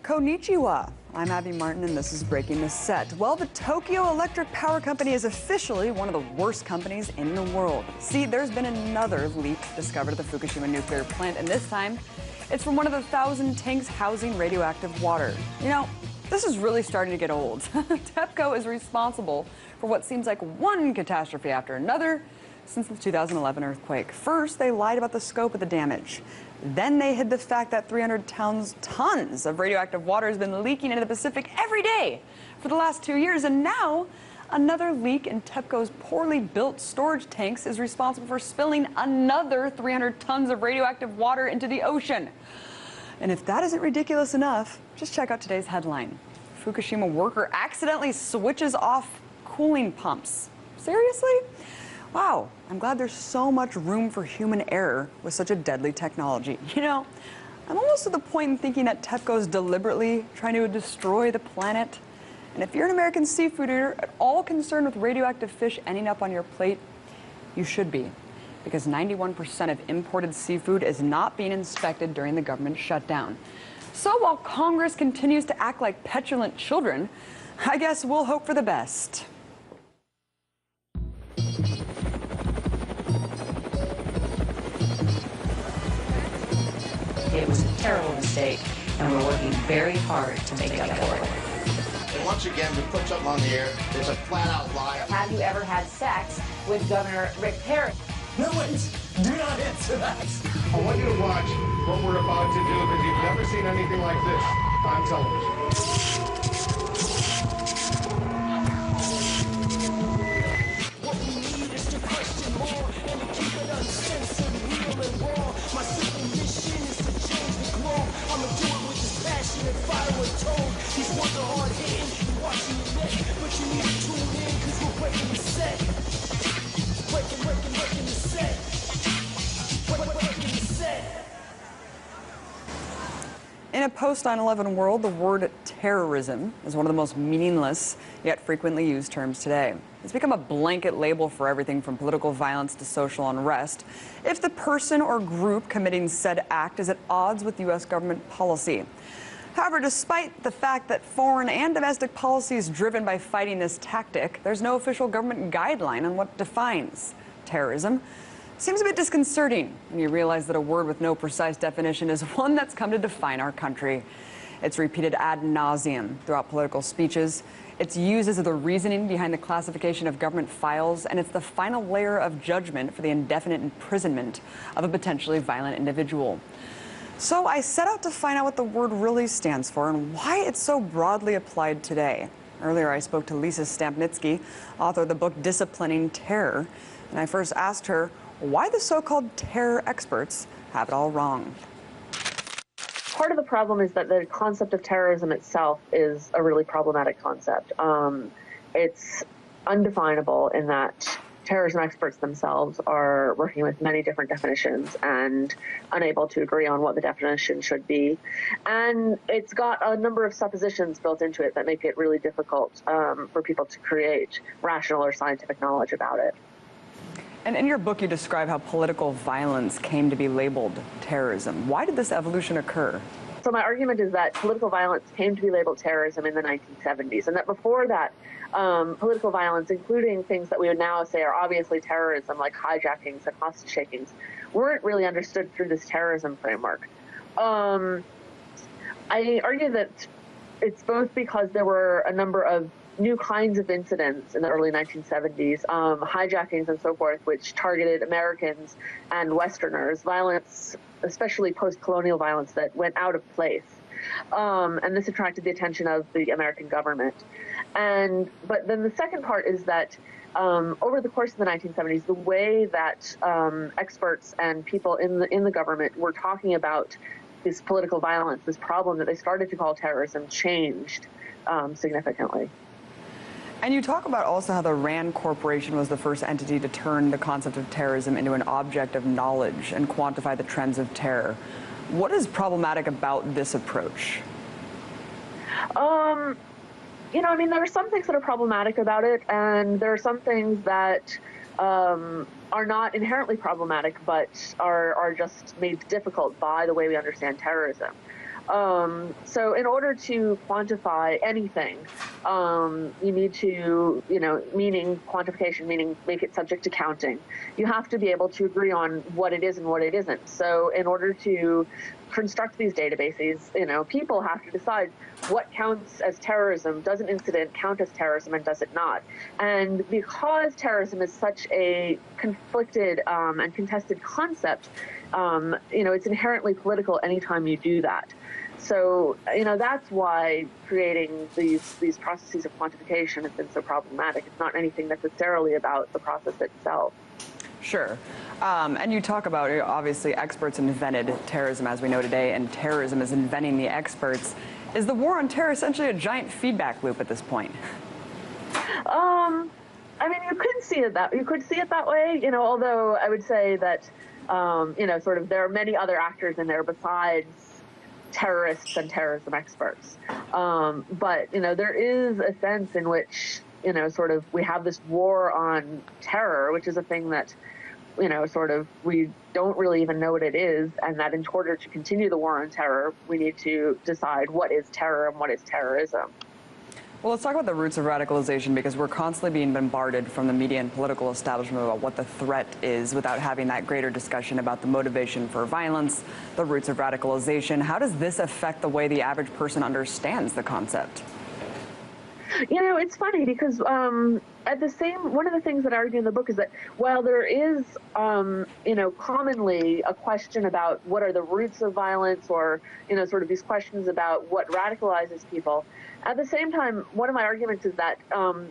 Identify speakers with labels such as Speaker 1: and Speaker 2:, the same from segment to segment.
Speaker 1: Konnichiwa. I'm Abby Martin, and this is Breaking the Set. Well, the Tokyo Electric Power Company is officially one of the worst companies in the world. See, there's been another leak discovered at the Fukushima nuclear plant, and this time, it's from one of the 1,000 tanks housing radioactive water. You know, this is really starting to get old. TEPCO is responsible for what seems like one catastrophe after another since the 2011 earthquake. First, they lied about the scope of the damage. Then they hid the fact that 300 tons of radioactive water has been leaking into the Pacific every day for the last 2 years. And now another leak in TEPCO's poorly built storage tanks is responsible for spilling another 300 tons of radioactive water into the ocean. And if that isn't ridiculous enough, just check out today's headline. Fukushima worker accidentally switches off cooling pumps. Seriously? Wow, I'm glad there's so much room for human error with such a deadly technology. You know, I'm almost to the point in thinking that TEPCO is deliberately trying to destroy the planet. And if you're an American seafood eater at all concerned with radioactive fish ending up on your plate, you should be. Because 91% of imported seafood is not being inspected during the government shutdown. So while Congress continues to act like petulant children, I guess we'll hope for the best.
Speaker 2: It was a terrible mistake, and we're working very hard to make up for it.
Speaker 3: And once again, we put something on the air that's a flat-out lie.
Speaker 2: Have you ever had sex with Governor Rick Perry?
Speaker 4: No, wait, do not answer that.
Speaker 5: I want you to watch what we're about to do because you've never seen anything like this on television.
Speaker 4: What we need is to question more and to keep it uncensored, real and raw. My simple mission is to change the globe. I'ma do it with this passion and fire and tone. These ones are hard hitting, you're watching your neck, but you need to tune in because we're breaking the set. Breaking the set. Breaking the set.
Speaker 1: In a post-9/11 world, the word terrorism is one of the most meaningless yet frequently used terms today. It's become a blanket label for everything from political violence to social unrest if the person or group committing said act is at odds with U.S. government policy. However, despite the fact that foreign and domestic policy is driven by fighting this tactic, there's no official government guideline on what defines terrorism. Seems a bit disconcerting when you realize that a word with no precise definition is one that's come to define our country. It's repeated ad nauseum throughout political speeches. It's used as the reasoning behind the classification of government files, and it's the final layer of judgment for the indefinite imprisonment of a potentially violent individual. So I set out to find out what the word really stands for and why it's so broadly applied today. Earlier, I spoke to Lisa Stampnitsky, author of the book Disciplining Terror, and I first asked her why the so-called terror experts have it all wrong.
Speaker 6: Part of the problem is that the concept of terrorism itself is a really problematic concept. It's undefinable in that terrorism experts themselves are working with many different definitions and unable to agree on what the definition should be. And it's got a number of suppositions built into it that make it really difficult for people to create rational or scientific knowledge about it.
Speaker 1: And in your book, you describe how political violence came to be labeled terrorism. Why did this evolution occur?
Speaker 6: So my argument is that political violence came to be labeled terrorism in the 1970s, and that before that, political violence, including things that we would now say are obviously terrorism, like hijackings and hostage takings, weren't really understood through this terrorism framework. I argue that it's both because there were a number of new kinds of incidents in the early 1970s, hijackings and so forth, which targeted Americans and Westerners, violence, especially post-colonial violence that went out of place. And this attracted the attention of the American government. But then the second part is that over the course of the 1970s, the way that experts and people in the government were talking about this political violence, this problem that they started to call terrorism, changed significantly.
Speaker 1: And you talk about also how the RAND Corporation was the first entity to turn the concept of terrorism into an object of knowledge and quantify the trends of terror. What is problematic about this approach?
Speaker 6: There are some things that are problematic about it, and there are some things that are not inherently problematic, but are just made difficult by the way we understand terrorism. So in order to quantify anything, you need to, meaning quantification, meaning make it subject to counting. You have to be able to agree on what it is and what it isn't. So in order to construct these databases, people have to decide what counts as terrorism, does an incident count as terrorism, and does it not? And because terrorism is such a conflicted and contested concept, it's inherently political anytime you do that. So, that's why creating these processes of quantification has been so problematic. It's not anything necessarily about the process itself.
Speaker 1: Sure. And you talk about, obviously, experts invented terrorism as we know today, and terrorism is inventing the experts. Is the war on terror essentially a giant feedback loop at this point?
Speaker 6: You could see it that way, although I would say that, there are many other actors in there besides terrorists and terrorism experts. But there is a sense in which, we have this war on terror, which is a thing that, we don't really even know what it is, and that in order to continue the war on terror, we need to decide what is terror and what is terrorism.
Speaker 1: Well, let's talk about the roots of radicalization, because we're constantly being bombarded from the media and political establishment about what the threat is without having that greater discussion about the motivation for violence, the roots of radicalization. How does this affect the way the average person understands the concept?
Speaker 6: It's funny because one of the things that I argue in the book is that while there is, commonly a question about what are the roots of violence, or, these questions about what radicalizes people, at the same time, one of my arguments is that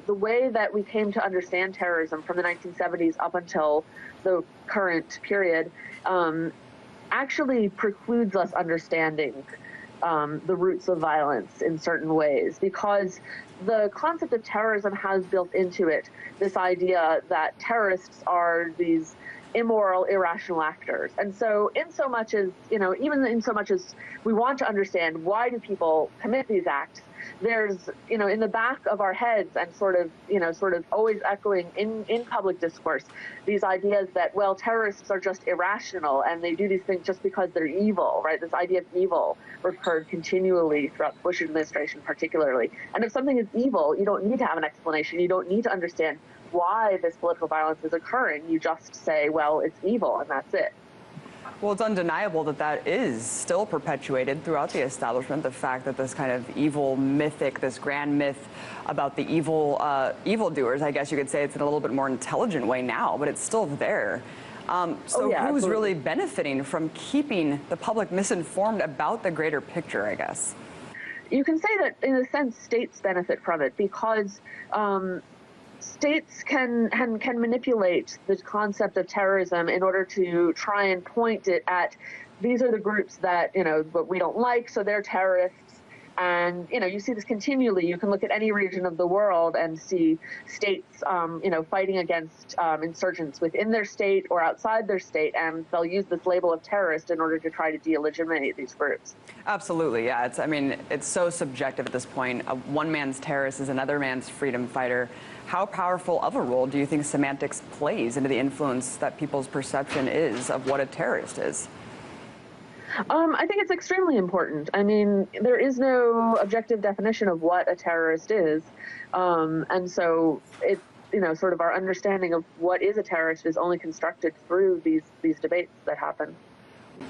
Speaker 6: the way that we came to understand terrorism from the 1970s up until the current period actually precludes us understanding the roots of violence in certain ways, because the concept of terrorism has built into it this idea that terrorists are these immoral, irrational actors. And so in so much as, even in so much as we want to understand why do people commit these acts, there's, in the back of our heads and sort of always echoing in public discourse, these ideas that, well, terrorists are just irrational and they do these things just because they're evil, right? This idea of evil recurred continually throughout the Bush administration particularly. And if something is evil, you don't need to have an explanation. You don't need to understand why this political violence is occurring. You just say, well, it's evil, and that's it.
Speaker 1: Well, it's undeniable that that is still perpetuated throughout the establishment, the fact that this kind of evil mythic, this grand myth about the evildoers, I guess you could say it's in a little bit more intelligent way now, but it's still there. Who's
Speaker 6: absolutely.
Speaker 1: really benefiting from keeping the public misinformed about the greater picture, I guess?
Speaker 6: You can say that, in a sense, states benefit from it, because states can manipulate the concept of terrorism in order to try and point it at, these are the groups that, what we don't like, so they're terrorists. And, you see this continually. You can look at any region of the world and see states, fighting against insurgents within their state or outside their state, and they'll use this label of terrorist in order to try to de-legitimate these groups.
Speaker 1: Absolutely, yeah. It's so subjective at this point. One man's terrorist is another man's freedom fighter. How powerful of a role do you think semantics plays into the influence that people's perception is of what a terrorist is?
Speaker 6: I think it's extremely important. There is no objective definition of what a terrorist is. And so it's, sort of our understanding of what is a terrorist is only constructed through these debates that happen.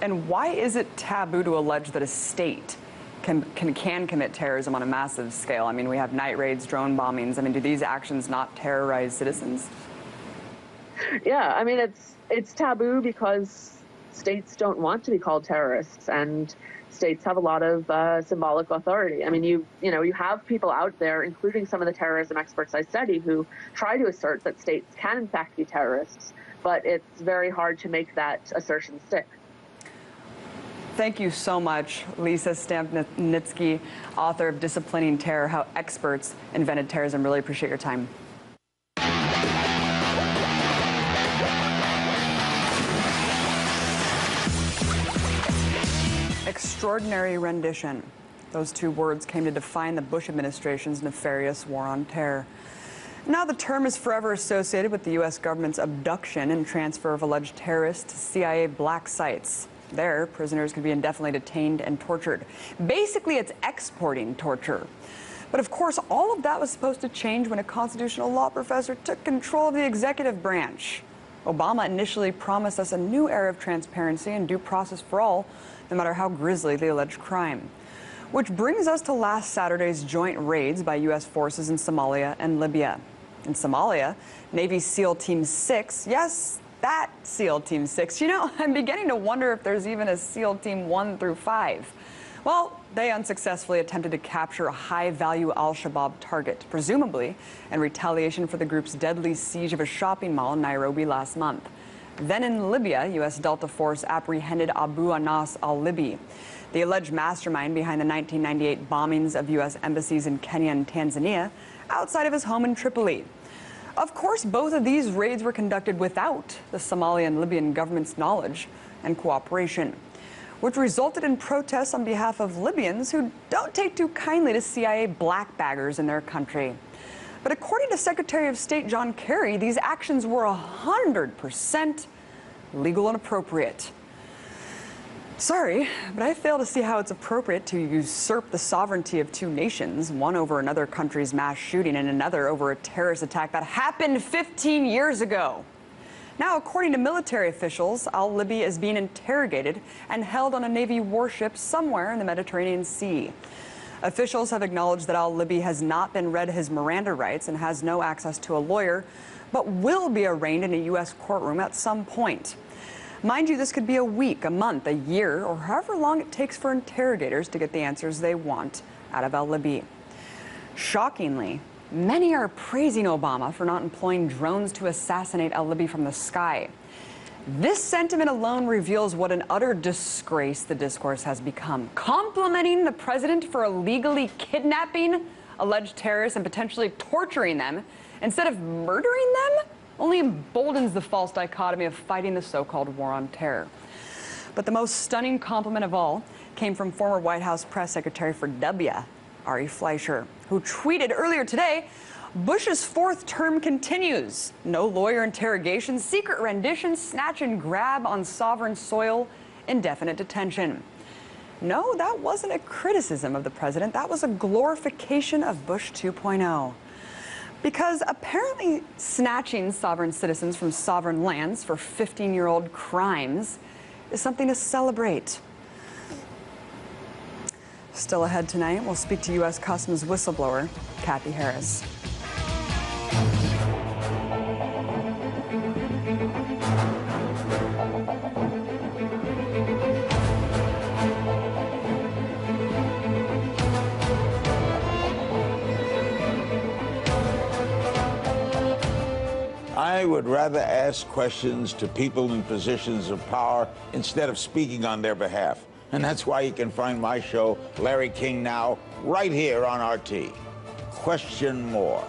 Speaker 1: And why is it taboo to allege that a state can commit terrorism on a massive scale? We have night raids, drone bombings. Do these actions not terrorize citizens?
Speaker 6: Yeah, it's taboo because states don't want to be called terrorists, and states have a lot of symbolic authority. You have people out there, including some of the terrorism experts I study, who try to assert that states can in fact be terrorists, but it's very hard to make that assertion stick.
Speaker 1: Thank you so much, Lisa Stampnitsky, author of Disciplining Terror, How Experts Invented Terrorism. Really appreciate your time. Extraordinary rendition. Those two words came to define the Bush administration's nefarious war on terror. Now the term is forever associated with the U.S. government's abduction and transfer of alleged terrorists to CIA black sites. There, prisoners could be indefinitely detained and tortured. Basically, it's exporting torture. But of course, all of that was supposed to change when a constitutional law professor took control of the executive branch. Obama initially promised us a new era of transparency and due process for all, no matter how grisly the alleged crime. Which brings us to last Saturday's joint raids by U.S. forces in Somalia and Libya. In Somalia, Navy SEAL Team 6, yes, that SEAL Team 6. You know, I'm beginning to wonder if there's even a SEAL Team 1 through 5. Well, they unsuccessfully attempted to capture a high-value al-Shabaab target, presumably in retaliation for the group's deadly siege of a shopping mall in Nairobi last month. Then in Libya, U.S. Delta Force apprehended Abu Anas al-Libi, the alleged mastermind behind the 1998 bombings of U.S. embassies in Kenya and Tanzania, outside of his home in Tripoli. Of course, both of these raids were conducted without the Somali and Libyan government's knowledge and cooperation, which resulted in protests on behalf of Libyans who don't take too kindly to CIA blackbaggers in their country. But according to Secretary of State John Kerry, these actions were 100% legal and appropriate. Sorry, but I fail to see how it's appropriate to usurp the sovereignty of two nations, one over another country's mass shooting and another over a terrorist attack that happened 15 years ago. Now, according to military officials, al-Libi is being interrogated and held on a Navy warship somewhere in the Mediterranean Sea. Officials have acknowledged that al-Libi has not been read his Miranda rights and has no access to a lawyer, but will be arraigned in a U.S. courtroom at some point. Mind you, this could be a week, a month, a year, or however long it takes for interrogators to get the answers they want out of al-Libi. Shockingly, many are praising Obama for not employing drones to assassinate al-Libi from the sky. This sentiment alone reveals what an utter disgrace the discourse has become. Complimenting the president for illegally kidnapping alleged terrorists and potentially torturing them instead of murdering them only emboldens the false dichotomy of fighting the so-called war on terror. But the most stunning compliment of all came from former White House press secretary for W, Ari Fleischer, who tweeted earlier today, "Bush's fourth term continues. No lawyer interrogation, secret rendition, snatch and grab on sovereign soil, indefinite detention." No, that wasn't a criticism of the president. That was a glorification of Bush 2.0. Because apparently snatching sovereign citizens from sovereign lands for 15-year-old crimes is something to celebrate. Still ahead tonight, we'll speak to U.S. Customs whistleblower Kathy Harris.
Speaker 7: I would rather ask questions to people in positions of power instead of speaking on their behalf. And that's why you can find my show, Larry King Now, right here on RT. Question more.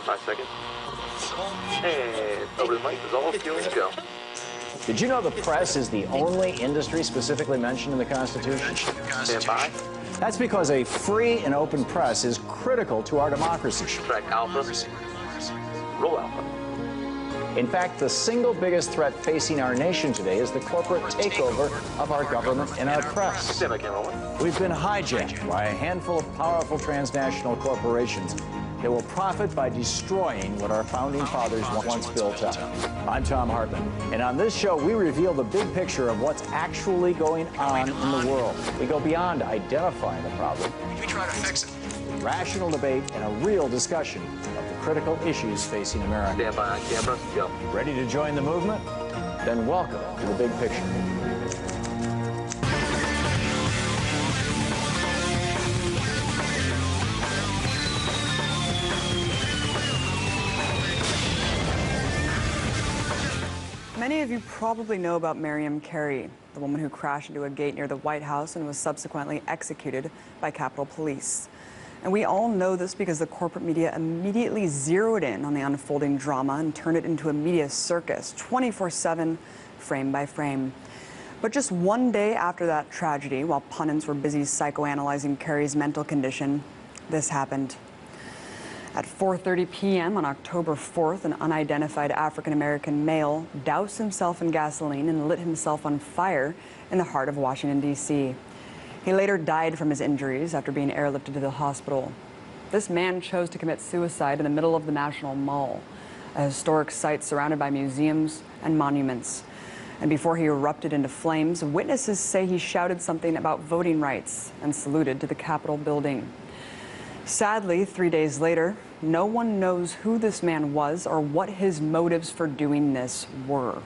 Speaker 8: Five seconds. And over the mic is all fueling to go.
Speaker 9: Did you know the press is the only industry specifically mentioned in the Constitution?
Speaker 8: Stand by.
Speaker 9: That's because a free and open press is critical to our democracy.
Speaker 8: Track Alpha. Roll Alpha.
Speaker 9: In fact, the single biggest threat facing our nation today is the corporate takeover of our government and our press.
Speaker 8: Stand by, camera one.
Speaker 9: We've been hijacked by a handful of powerful transnational corporations that will profit by destroying what our founding fathers once built up. I'm Tom Hartman, and on this show, we reveal the big picture of what's actually going on in the world. We go beyond identifying the problem. We try to fix it. Rational debate and a real discussion of the critical issues facing America.
Speaker 8: Stand by on camera, go.
Speaker 9: Ready to join the movement? Then welcome to the big picture.
Speaker 1: Many of you probably know about Miriam Carey, the woman who crashed into a gate near the White House and was subsequently executed by Capitol Police. And we all know this because the corporate media immediately zeroed in on the unfolding drama and turned it into a media circus, 24/7, frame by frame. But just one day after that tragedy, while pundits were busy psychoanalyzing Carrie's mental condition, this happened. At 4:30 p.m. on October 4th, an unidentified African-American male doused himself in gasoline and lit himself on fire in the heart of Washington, D.C. He later died from his injuries after being airlifted to the hospital. This man chose to commit suicide in the middle of the National Mall, a historic site surrounded by museums and monuments. And before he erupted into flames, witnesses say he shouted something about voting rights and saluted to the Capitol building. Sadly, 3 days later, no one knows who this man was or what his motives for doing this were.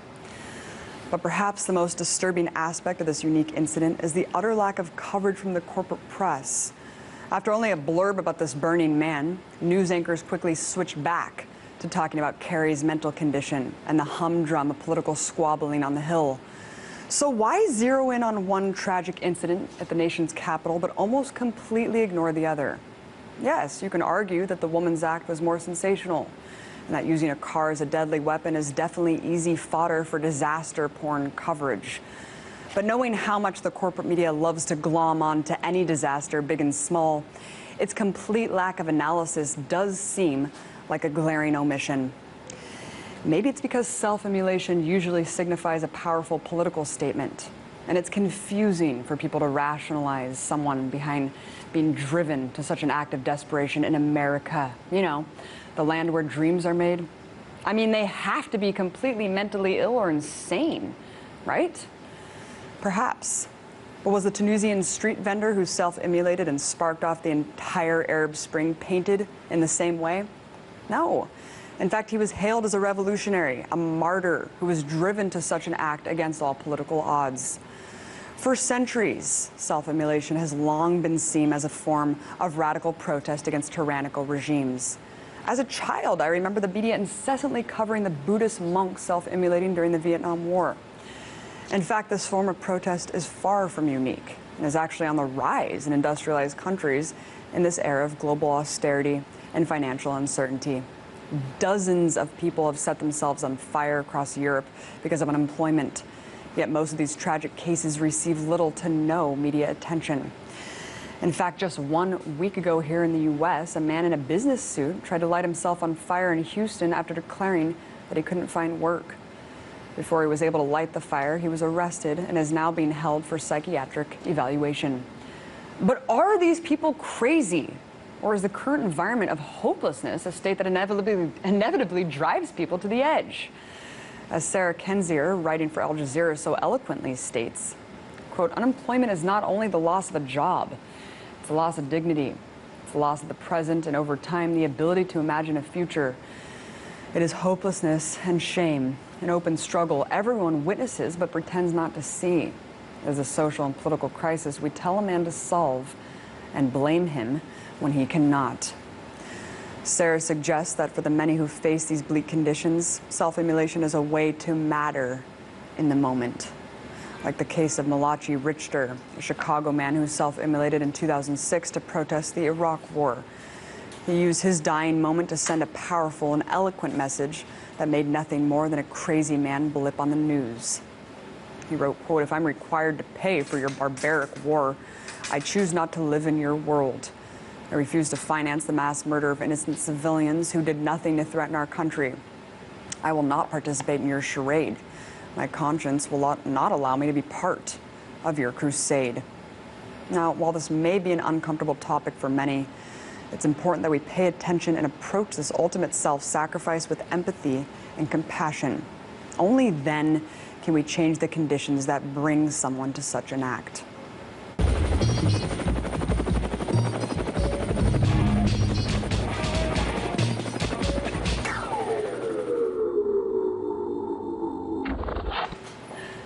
Speaker 1: But perhaps the most disturbing aspect of this unique incident is the utter lack of coverage from the corporate press. After only a blurb about this burning man, news anchors quickly switched back to talking about Carrie's mental condition and the humdrum of political squabbling on the Hill. So why zero in on one tragic incident at the nation's capital but almost completely ignore the other? Yes, you can argue that the Woman's Act was more sensational and that using a car as a deadly weapon is definitely easy fodder for disaster porn coverage. But knowing how much the corporate media loves to glom on to any disaster, big and small, its complete lack of analysis does seem like a glaring omission. Maybe it's because self-immolation usually signifies a powerful political statement, and it's confusing for people to rationalize someone behind being driven to such an act of desperation in America. You know, the land where dreams are made. I mean, they have to be completely mentally ill or insane, right? Perhaps. But was the Tunisian street vendor who self-immolated and sparked off the entire Arab Spring painted in the same way? No. In fact, he was hailed as a revolutionary, a martyr who was driven to such an act against all political odds. For centuries, self-immolation has long been seen as a form of radical protest against tyrannical regimes. As a child, I remember the media incessantly covering the Buddhist monks self-immolating during the Vietnam War. In fact, this form of protest is far from unique and is actually on the rise in industrialized countries in this era of global austerity and financial uncertainty. Dozens of people have set themselves on fire across Europe because of unemployment. Yet most of these tragic cases receive little to no media attention. In fact, just 1 week ago here in the U.S., a man in a business suit tried to light himself on fire in Houston after declaring that he couldn't find work. Before he was able to light the fire, he was arrested and is now being held for psychiatric evaluation. But are these people crazy? Or is the current environment of hopelessness a state that inevitably drives people to the edge? As Sarah Kendzior, writing for Al Jazeera, so eloquently states, quote, unemployment is not only the loss of a job, it's the loss of dignity, it's the loss of the present, and over time, the ability to imagine a future. It is hopelessness and shame, an open struggle everyone witnesses but pretends not to see. As a social and political crisis we tell a man to solve and blame him when he cannot. Sarah suggests that for the many who face these bleak conditions, self-immolation is a way to matter in the moment. Like the case of Malachi Richter, a Chicago man who self-immolated in 2006 to protest the Iraq War. He used his dying moment to send a powerful and eloquent message that made nothing more than a crazy man blip on the news. He wrote, quote, if I'm required to pay for your barbaric war, I choose not to live in your world. I refuse to finance the mass murder of innocent civilians who did nothing to threaten our country. I will not participate in your charade. My conscience will not allow me to be part of your crusade. Now, while this may be an uncomfortable topic for many, it's important that we pay attention and approach this ultimate self-sacrifice with empathy and compassion. Only then can we change the conditions that bring someone to such an act.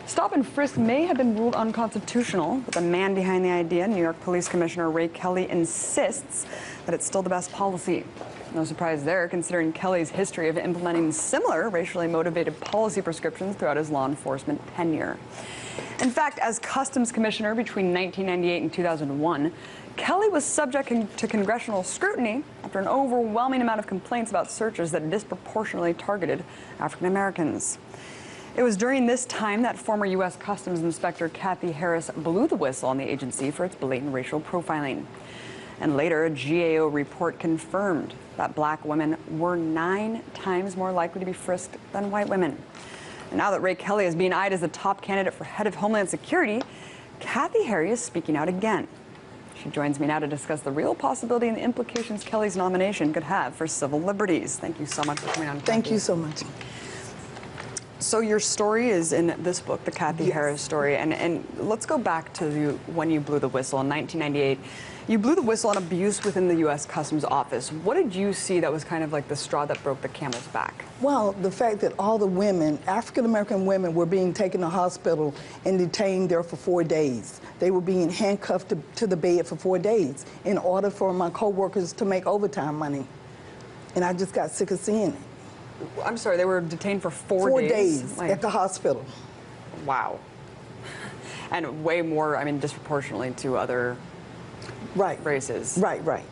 Speaker 1: Stop and frisk may have been ruled unconstitutional, but the man behind the idea, New York Police Commissioner Ray Kelly, insists that it's still the best policy. No surprise there, considering Kelly's history of implementing similar racially motivated policy prescriptions throughout his law enforcement tenure. In fact, as Customs Commissioner between 1998 and 2001, Kelly was subject to congressional scrutiny after an overwhelming amount of complaints about searches that disproportionately targeted African Americans. It was during this time that former U.S. Customs Inspector Kathy Harris blew the whistle on the agency for its blatant racial profiling. And later, a GAO report confirmed that black women were 9 times more likely to be frisked than white women. And now that Ray Kelly is being eyed as the top candidate for head of Homeland Security, Kathy Harris is speaking out again. She joins me now to discuss the real possibility and the implications Kelly's nomination could have for civil liberties. Thank you so much for coming on, Kathy.
Speaker 10: Thank you so much.
Speaker 1: So your story is in this book, the Kathy Harris story, and let's go back to when you blew the whistle in 1998. You blew the whistle on abuse within the U.S. Customs Office. What did you see that was kind of like the straw that broke the camel's back?
Speaker 10: Well, the fact that all the women, African-American women, were being taken to hospital and detained there for 4 days. They were being handcuffed to the bed for 4 days in order for my co-workers to make overtime money. And I just got sick of seeing it.
Speaker 1: I'm sorry, they were detained for 4 days?
Speaker 10: 4 days at the hospital.
Speaker 1: Wow. And way more, I mean, disproportionately to other races.
Speaker 10: Right.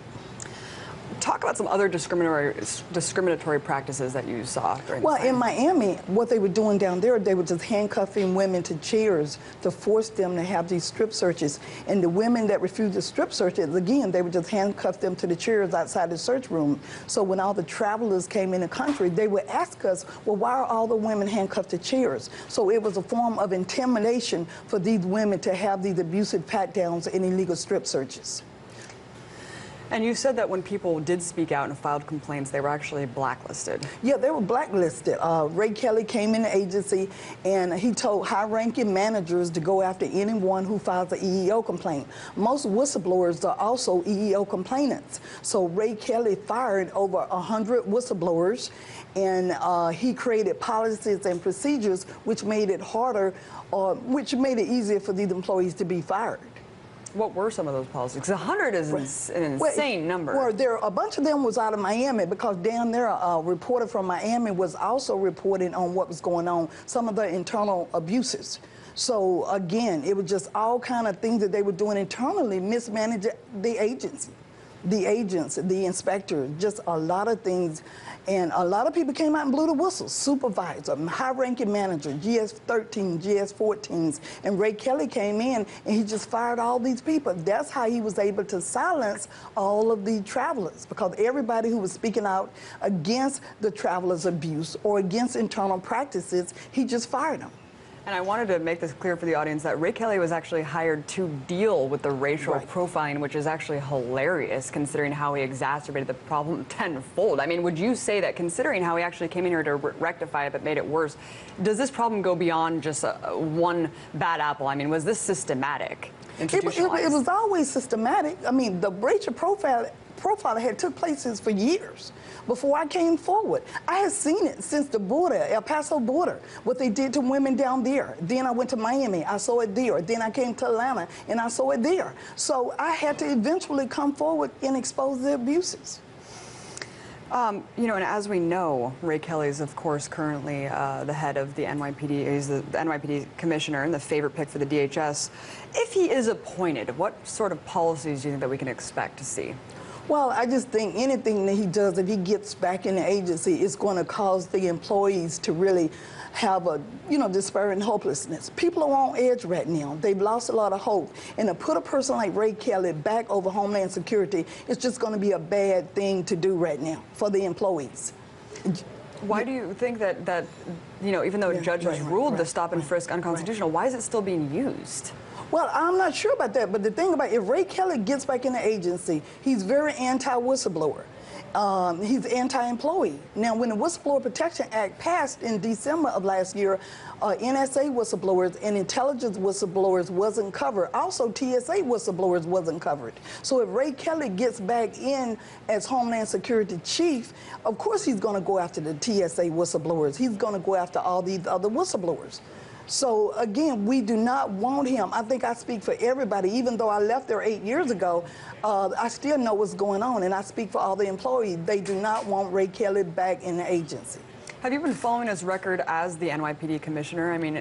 Speaker 1: Talk about some other discriminatory practices that you saw during
Speaker 10: Well,
Speaker 1: this time.
Speaker 10: in Miami, what they were doing down there, they were just handcuffing women to chairs to force them to have these strip searches. And the women that refused the strip searches, again, they would just handcuff them to the chairs outside the search room. So when all the travelers came in the country, they would ask us, well, why are all the women handcuffed to chairs? So it was a form of intimidation for these women to have these abusive pat-downs and illegal strip searches.
Speaker 1: And you said that when people did speak out and filed complaints, they were actually blacklisted.
Speaker 10: Yeah, they were blacklisted. Ray Kelly came in the agency and he told high-ranking managers to go after anyone who files an EEO complaint. Most whistleblowers are also EEO complainants. So Ray Kelly fired over 100 whistleblowers, and he created policies and procedures which made it harder, which made it easier for these employees to be fired.
Speaker 1: What were some of those policies? Because 100 is an insane number.
Speaker 10: Well, a bunch of them was out of Miami, because down there, a reporter from Miami was also reporting on what was going on, some of the internal abuses. So again, it was just all kind of things that they were doing internally, mismanaging the agency, the agents, the inspectors, just a lot of things. And a lot of people came out and blew the whistle. Supervisor, high-ranking manager, GS-13, GS-14s, and Ray Kelly came in and he just fired all these people. That's how he was able to silence all of the travelers, because everybody who was speaking out against the travelers' abuse or against internal practices, he just fired them.
Speaker 1: And I wanted to make this clear for the audience that Ray Kelly was actually hired to deal with the racial profiling, which is actually hilarious considering how he exacerbated the problem tenfold. I mean, would you say that considering how he actually came in here to rectify it but made it worse, does this problem go beyond just one bad apple? I mean, was this systematic?
Speaker 10: It was always systematic. I mean, the racial profiling had took places for years before I came forward. I had seen it since the border, El Paso border, what they did to women down there. Then I went to Miami, I saw it there. Then I came to Atlanta and I saw it there. So I had to eventually come forward and expose the abuses.
Speaker 1: You know, and as we know, Ray Kelly is, of course, currently the head of the NYPD. He's the NYPD commissioner and the favorite pick for the DHS. If he is appointed, what sort of policies do you think that we can expect to see?
Speaker 10: Well, I just think anything that he does, if he gets back in the agency, is going to cause the employees to really have a, despair and hopelessness. People are on edge right now. They've lost a lot of hope. And to put a person like Ray Kelly back over Homeland Security, it's just going to be a bad thing to do right now for the employees.
Speaker 1: Why do you think that even though judges ruled the stop and frisk unconstitutional, why is it still being used?
Speaker 10: Well, I'm not sure about that, but the thing about it, if Ray Kelly gets back in the agency, he's very anti-whistleblower. He's anti-employee. Now, when the Whistleblower Protection Act passed in December of last year, NSA whistleblowers and intelligence whistleblowers wasn't covered. Also, TSA whistleblowers wasn't covered. So if Ray Kelly gets back in as Homeland Security Chief, of course he's going to go after the TSA whistleblowers. He's going to go after all these other whistleblowers. So again, we do not want him. I think I speak for everybody. Even though I left there 8 years ago, I still know what's going on, and I speak for all the employees. They do not want Ray Kelly back in the agency.
Speaker 1: Have you been following his record as the NYPD commissioner? I mean,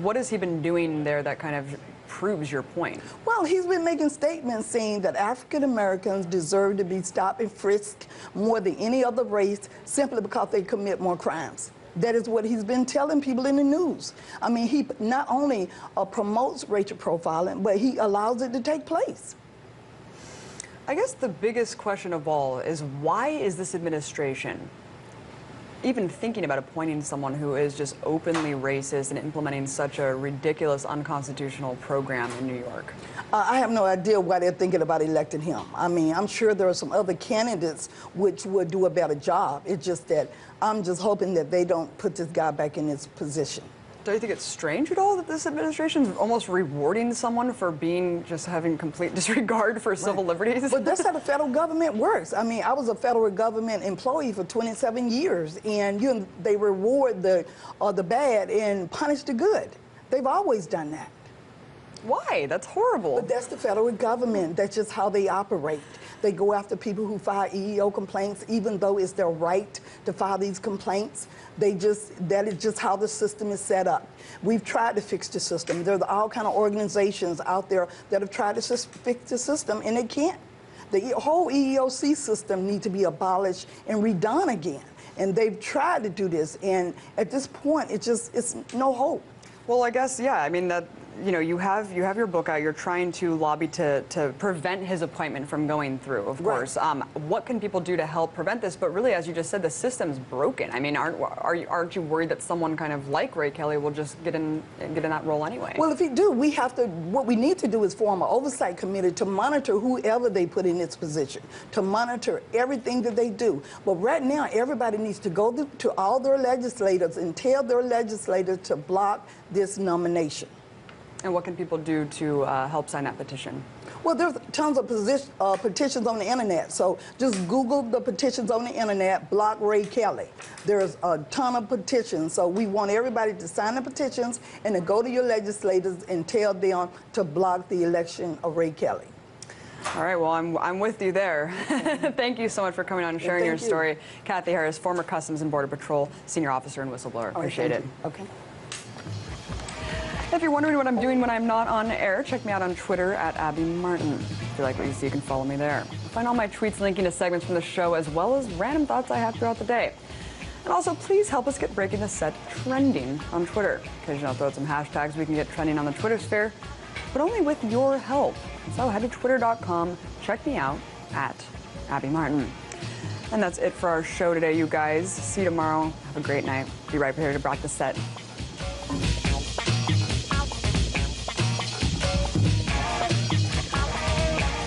Speaker 1: what has he been doing there that kind of proves your point?
Speaker 10: Well, he's been making statements saying that African Americans deserve to be stopped and frisked more than any other race simply because they commit more crimes. That is what he's been telling people in the news. I mean, he not only promotes racial profiling, but he allows it to take place.
Speaker 1: I guess the biggest question of all is, why is this administration even thinking about appointing someone who is just openly racist and implementing such a ridiculous, unconstitutional program in New York?
Speaker 10: I have no idea why they're thinking about electing him. I mean, I'm sure there are some other candidates which would do a better job. It's just that I'm just hoping that they don't put this guy back in his position.
Speaker 1: Do you think it's strange at all that this administration is almost rewarding someone for just having complete disregard for civil liberties?
Speaker 10: But that's how the federal government works. I mean, I was a federal government employee for 27 years, and they reward the bad and punish the good. They've always done that.
Speaker 1: Why? That's horrible.
Speaker 10: But that's the federal government. That's just how they operate. They go after people who file EEO complaints, even though it's their right to file these complaints. That is just how the system is set up. We've tried to fix the system. There are all kind of organizations out there that have tried to fix the system, and they can't. The whole EEOC system needs to be abolished and redone again. And they've tried to do this, and at this point, it's no hope.
Speaker 1: Well, I guess, yeah. I mean, that, you have your book out. You're trying to lobby to prevent his appointment from going through, of course. What can people do to help prevent this? But really, as you just said, the system's broken. I mean, aren't you worried that someone kind of like Ray Kelly will just get in that role anyway?
Speaker 10: Well, if he do, what we need to do is form an oversight committee to monitor whoever they put in this position, to monitor everything that they do. But right now, everybody needs to go to all their legislators and tell their legislators to block this nomination.
Speaker 1: And what can people do to help sign that petition?
Speaker 10: Well, there's tons of petitions on the internet. So just Google the petitions on the internet, block Ray Kelly. There's a ton of petitions. So we want everybody to sign the petitions and to go to your legislators and tell them to block the election of Ray Kelly.
Speaker 1: All right, well, I'm with you there. Thank you so much for coming on and sharing your story. Kathy Harris, former Customs and Border Patrol Senior Officer and Whistleblower. Appreciate it.
Speaker 10: Okay.
Speaker 1: If you're wondering what I'm doing when I'm not on air, check me out on Twitter at Abby Martin. If you like what you see, you can follow me there. Find all my tweets linking to segments from the show, as well as random thoughts I have throughout the day. And also, please help us get Breaking the Set trending on Twitter. Occasionally I'll throw out some hashtags we can get trending on the Twitter sphere, but only with your help. So head to twitter.com, check me out at Abby Martin. And that's it for our show today, you guys. See you tomorrow. Have a great night. Be right here to Break the Set.